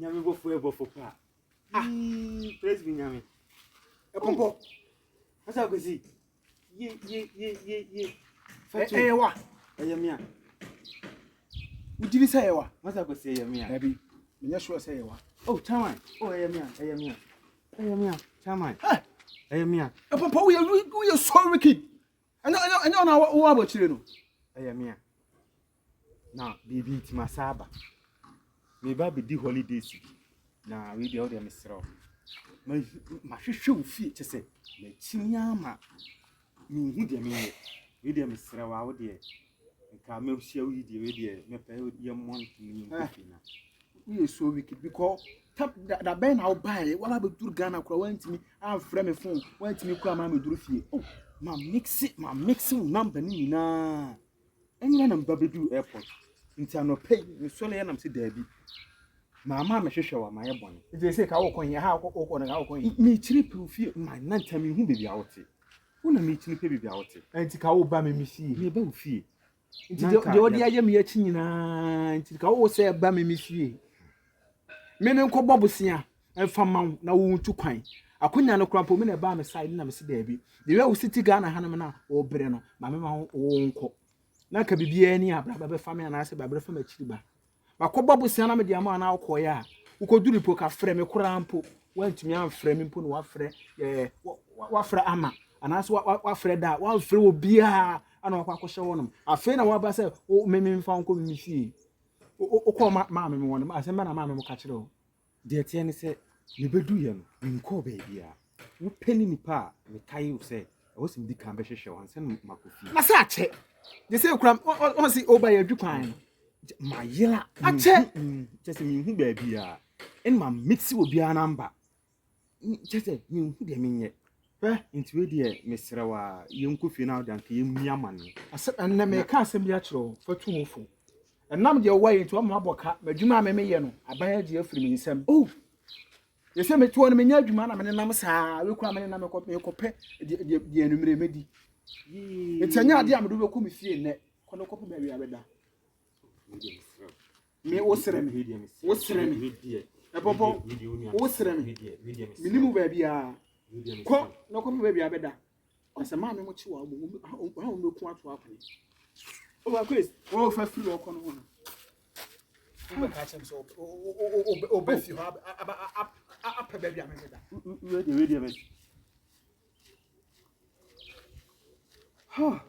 Nyame bofo pa. Praise be nyame. Pompo. Asa Akwasi. Ye. Ewa. Eyamia. Udiri say ewa. Asa Akwasi eyamia. Abi. Me sure say ewa. Oh, chairman. Oh, eyamia. Chairman. Eyamia. Pompo we are so wicked. And na wo abotire no. Eyamia. Now, baby it masaba. Me ba be di holidays. Na we dey all dem sro. Ma hwehwe ofie che se. Na chinya ma. Me hu de me. We dem sro wa wo de. Nka me hia we de we de me pe ye month ni kofi na. We are so wicked because that ben how buy wala be dur Ghana kura wantimi am frɛ me phone wantimi kura ma me duru fie. Oh, ma mixing number ni na. Enye na mba bedu airport. Nti anope me so le na mse daabi. Mama me hwehwe wa ma ye bone. Nti say ka wo kon ye ha wo na ka wo kon ye. Me chiri profie ma na ntami hu bebi a wote. Una me chiri pe bebi a wote. Nti ka wo ba me fie. Me ba wo fie. Nti de odi aye me achi nyina nti ka wo say ba me fie. Me nko bobosia emfa ma na wo ntu kwan. Akonya no krampo me na ba me side na me se daabi. De we wo city Ghana hanam na wo bere no ma me ma wo nko. Na ka bibia ni abra ba fa me na ase ba bra fa ma chiri ba. Makoba busia na me de ama na akoye a ukoduru po ka frɛ me korampo wantumi amfrɛ me mpo no wa frɛ ama anaso wa frɛ da wa frɛ obia ana wa kwakɔhye wonom afei na wa ba sɛ me mfa nko me fie ukɔ ma me wonom asɛm na ma me ka kyerɛ o de tie ne sɛ me bedu ye no nko ba bia wo peni nipa me kai wo sɛ wo sim di kan be hwehwe wan sɛ makofi na sɛ akyɛ de sɛ kuram on si oba ya dwukwan Mayela ache just me hu ba bia en ma mixi obi anamba just me hu de menye nti we de mesrɛ wa yenko fie na odan ka yemi amane asɛ na me ka asɛm bi akyerɛ fatu wofo enam de wo yɛ nti wo ma boka madwuma me yɛ no aban agye afiri me nsɛm oh yɛsɛ me to no me nya adwuma na me nam saa we kura me nam ekɔpɛ de anumere medi etanya ade amedo be kɔ me fie nɛ kɔno kɔpɛ ba wi abeda me wo sere me e popo wo sere me minimu ba bia ko no ko ba bia beda asa ma me mo chi wa mo me ku ato akwa o ba Chris o fa free o ko no ho o ba ka chem so o ba fi ha apa ba bia me beda we me ha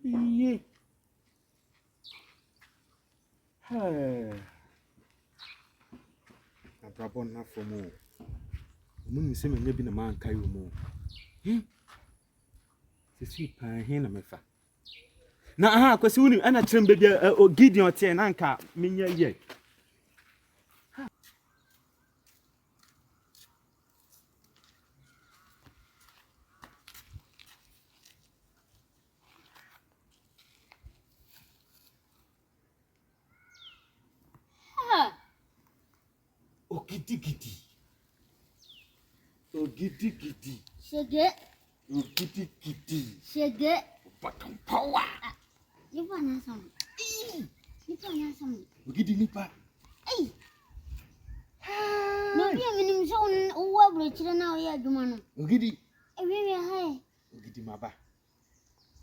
Ye. Abrabon na from o. Mun se me nyabi na man kai o mo. Se si pan he na mefa. Na aha Akwasi wuni ana kyerem be bia Ogidi ote na anka menya ye. Ogidi. Shege. Ogidi. Shege. Bottom power. Nipa na sam. Ogidi nipa. Ei. No bi minim so wo abro kire na wo ya adwuma no. Ogidi. Ewe ha. Ogidi maba.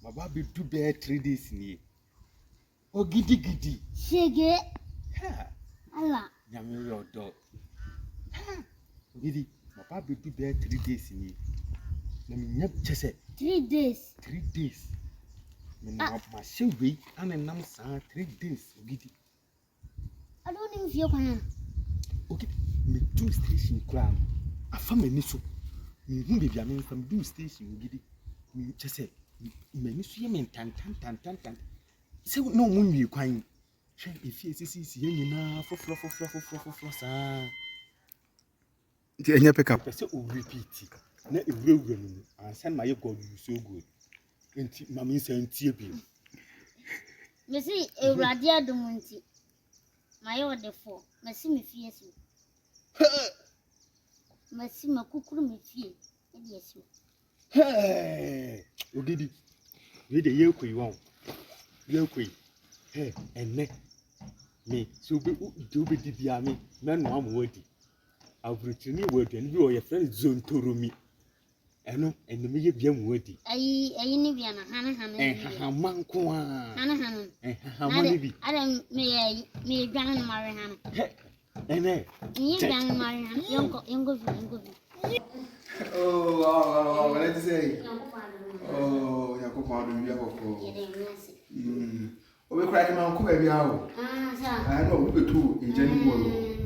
Maba be do be 3 days ni. Ogidi. Shege. Ha. Ala. Nyame yo do. Ha. Ogidi. Maba be do be 3 days ni. Na me nya chese 3 days. 3 days. Me na ma shewe ana nam sa 3 days Ogidi. I don't even feel kwan. Ogidi. Me do station kram. Afa mani so. Me hu be bia me fam do station Ogidi. Me chese mani so ye me tan. Se no mu nwi kwan. Hwe efie sisi ye nyina foforo saa. Nti enya pick up. Pese o repeat. Na ewurawura mu. Ansan ma ye God you so good. Nti mama nsa ntie bi. Mesi ewurade adom nti. My order for. Mesi me fie so. Mesi makukuru me fie. E so. Hey! Ogidi. We de ye koi won. Ye koi. Hey, enne. me so be di bia me men no am wadi abrutini wadi and be your friend zone torumi eno me ye bia mu wadi ayi ni bia na hana haman ko a hana haman bi ada me dwan no mare hana ene ni dwan no mare hana yongo Oh, wow, let's say. Oh, Yakuba, do you have we cried my uncle baby out. I know we two in January.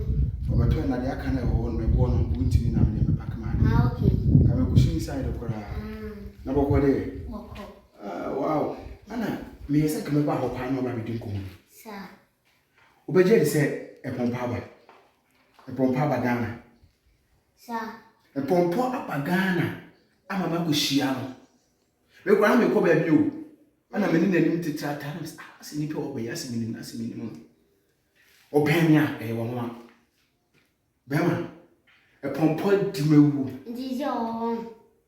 But when I can have one, my born went in and pack man. Okay. Come push inside the car. Number one. Wow. Anna, me as I come about how I know my meeting. Sir. Obey said a pompaba Ghana. Sir. A pompo up a Ghana. I'm a man with Shiano. We grant me cover you. And I'm in the limited times. As in the obey us in as minimum. Openia, a woman. Bema, a pompo dimmu. This your own.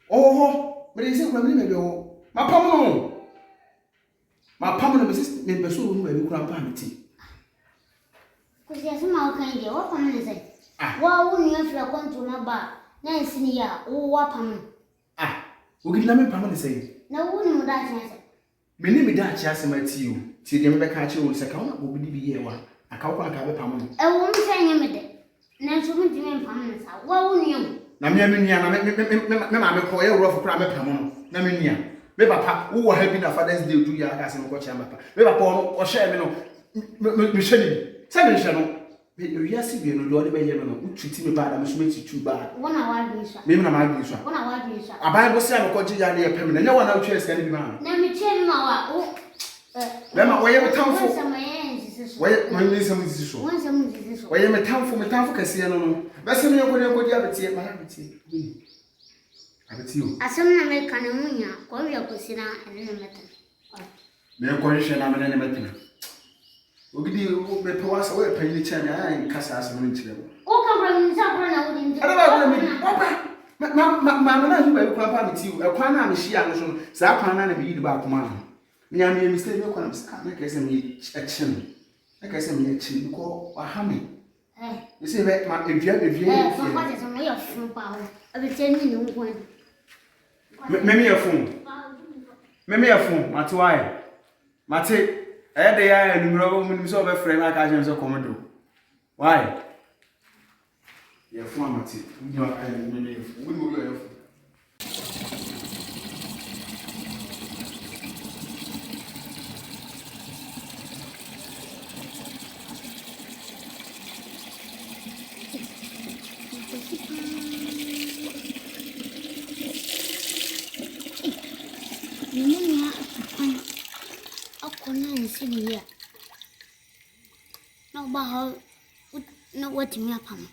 Oh, but is it when we go? My pomo. My pomo is member so where we grandpa tea. Because there's some more kind of what can I say? Well, when you feel going to my bar, nice in here, oh, what pam. We give them permanent say. No one would that. Many me that chance my tea. See the member catch you, second will be here one. I can't have a permanent. I won't say him a day. Now, so many permanent. What would you? Namia, me call a rough crime permanent. Namia. Maybe papa, who were having a father's day 2 years as in coach Amapa. Maybe or share me Michelle. Tell me, yes, you know, Lord, who treat me bad, I'm too bad. 1 hour, maybe I'm arguing. 1 hour, a Bible said, I'm coaching a permanent. No one else can be man. Let me tell you, Lema, why am I town for some ends? Why am I some is so? Why am I town for my town for Cassiano? That's a new good habit, my habit. I bet you. As some American Munia, call your cosina and then a matter. Mere correction, I'm an enemy. Ogidi wo be pawas away penny chain and kasa asem nchire. O ka from nsa na wo di. Ada ba me. Opa. Ma na hu ba kwa pa me ti. E kwa na me hia no so. Sa kwa na na me yi ba akoma no. Me nya me mistake me kwa na me kese me action. Na kese me action ko aha me. You say be ma edua. For what is on your phone pa. I be tell you no one. Me your phone. Me your phone. Matwai. Mate I had the eye and number of so of frame like I can so commando. Why? You're formative. You are here. No, but no, what me upon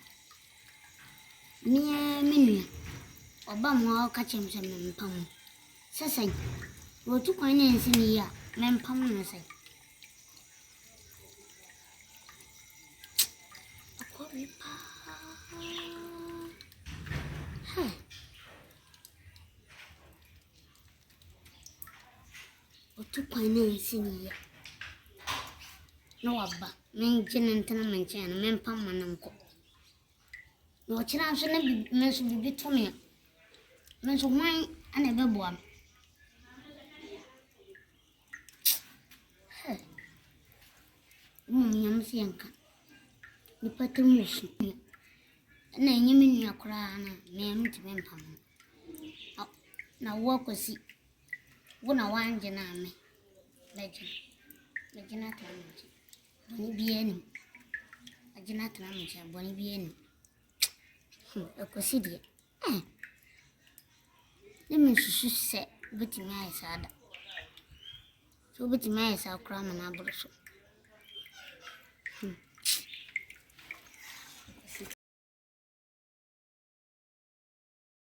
near Minia or Bama catch him some pum. Sassay, what took my name in here, men pum, say. What took my name in here? No abba, men gin and tenement and men pum and uncle. No chance and men should be to me. Men should mine and a baby one. Yam Sianka. The patronation. And then you mean your crown, name to men pum. Now walk with see. When I want your name, legend. Legend at Bonnie bien. I do not manage a bonnie bien. A cosidia. Let me say, but my sad. So, but my cram and abrush.